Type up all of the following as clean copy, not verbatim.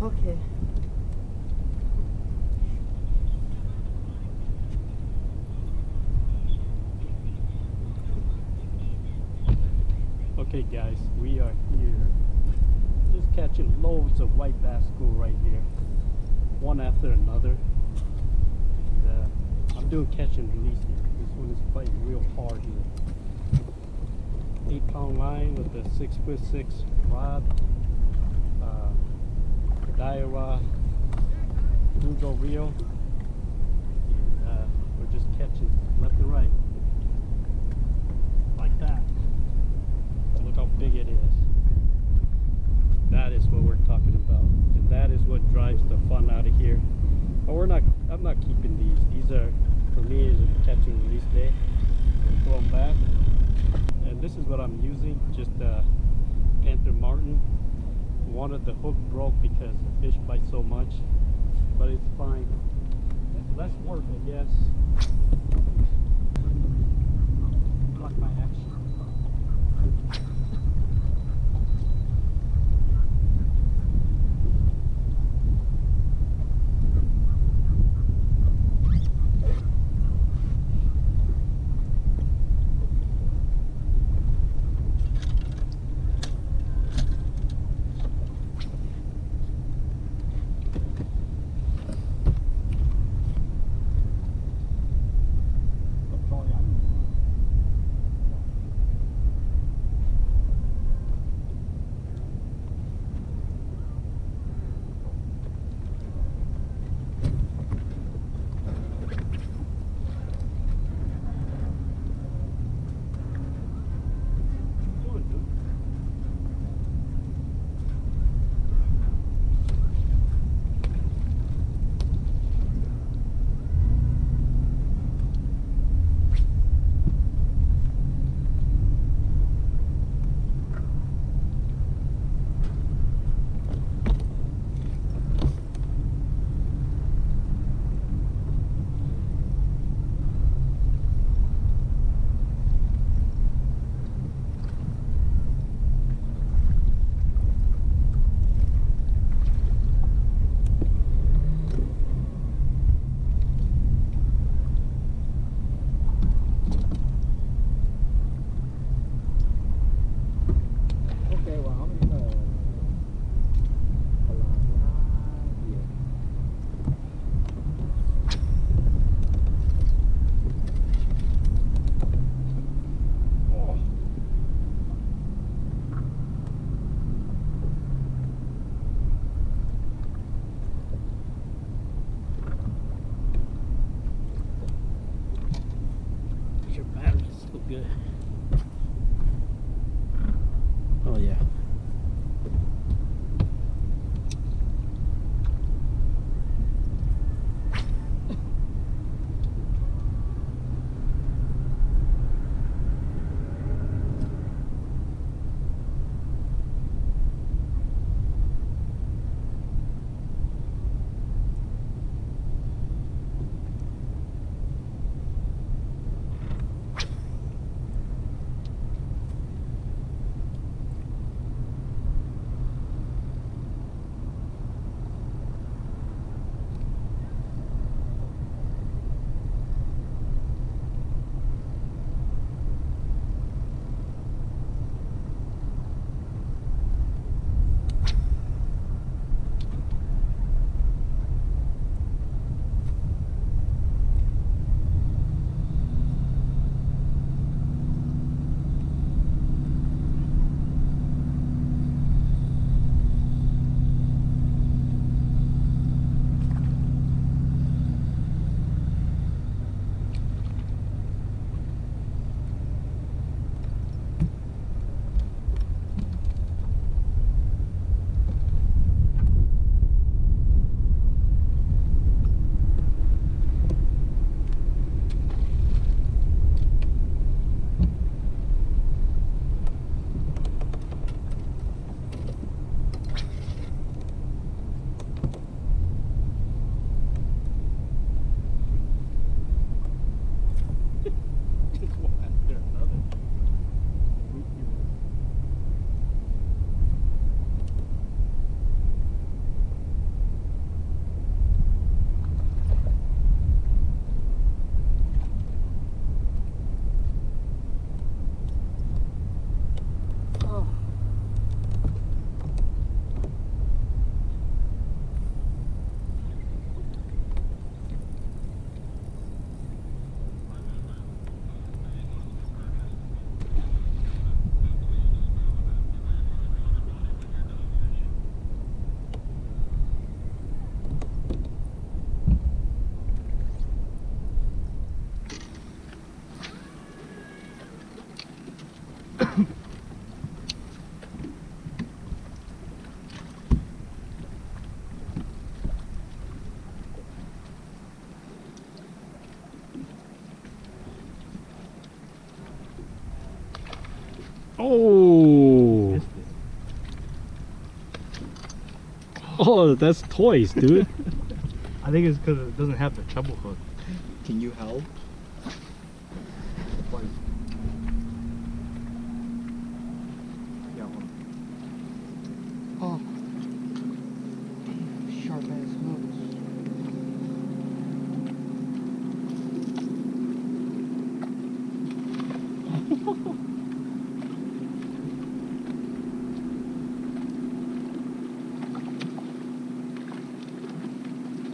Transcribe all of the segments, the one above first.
Okay. Okay guys, we are here just catching loads of white bass school right here, one after another. And, I'm doing catch and release here. This one is fighting real hard here. 8-pound line with a 6'6" rod, Daiwa Mujo reel, and we're just catching left and right like that. Look how big it is. That is what we're talking about, and that is what drives the fun out of here. But I'm not keeping these. These are, for me, is a catch and release day. We'll throw them back. And this is what I'm using, just Panther Martin. One of the hook broke because the fish bite so much, but it's fine. Less work, I guess. Block my action. Oh, that's toys, dude. I think it's because it doesn't have the treble hook. Can you help? Yeah, hold on. Oh. Sharp ass hooks.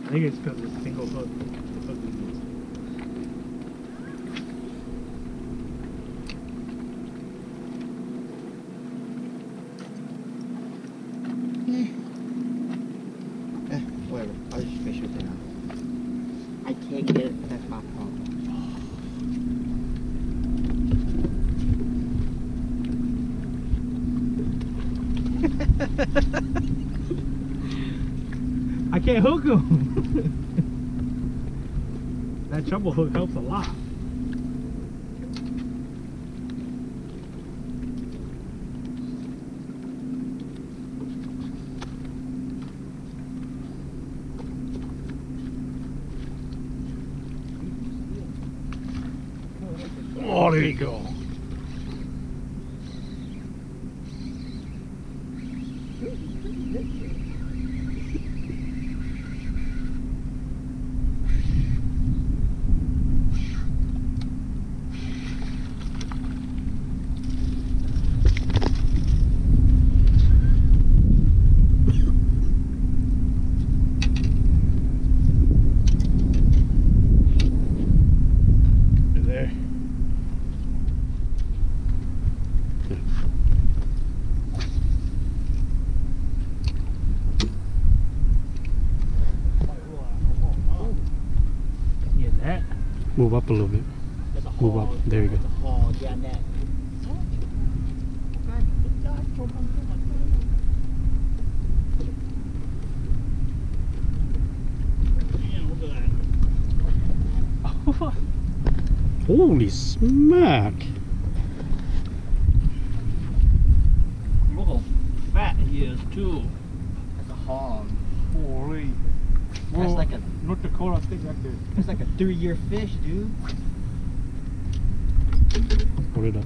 I think it's because it's single hook. The hook is missing. Whatever. I'll just fish with it now. I can't get it. That's my problem. I can't hook him. That treble hook helps a lot. Oh, there you go. There. Yeah, that. Move up a little bit. Move up. There you go. Oh, yeah, net. Holy smack! Look how fat he is too. That's a hog. Holy. That's like a North Dakota stick right there. that's like a 3-year fish, dude. Put it up.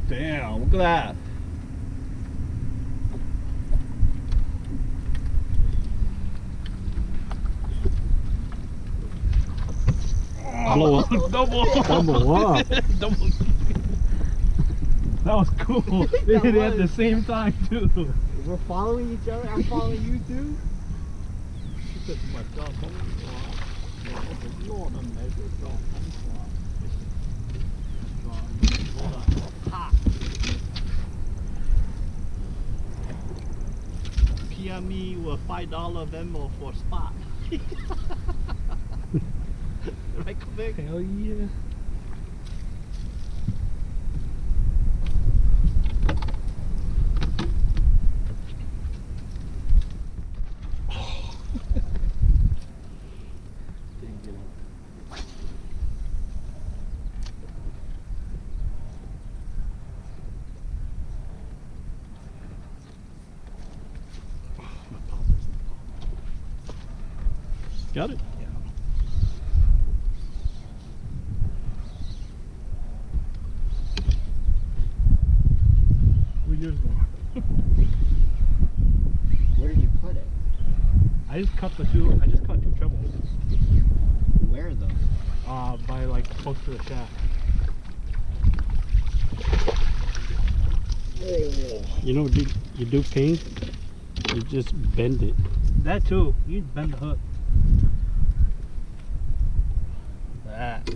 Damn, look at that. Blow up. Double. Double up. Double. That was cool. They hit it at the same time too. We're following each other. I'm following you too. PM me with $5 Venmo for spot. Right, Quebec? Hell yeah. Got it? Yeah. Where's yours going? Where did you put it? I just cut two trebles. Where though? By like close to the shaft. You know, you do ping, you just bend it. That too. You bend the hook. That.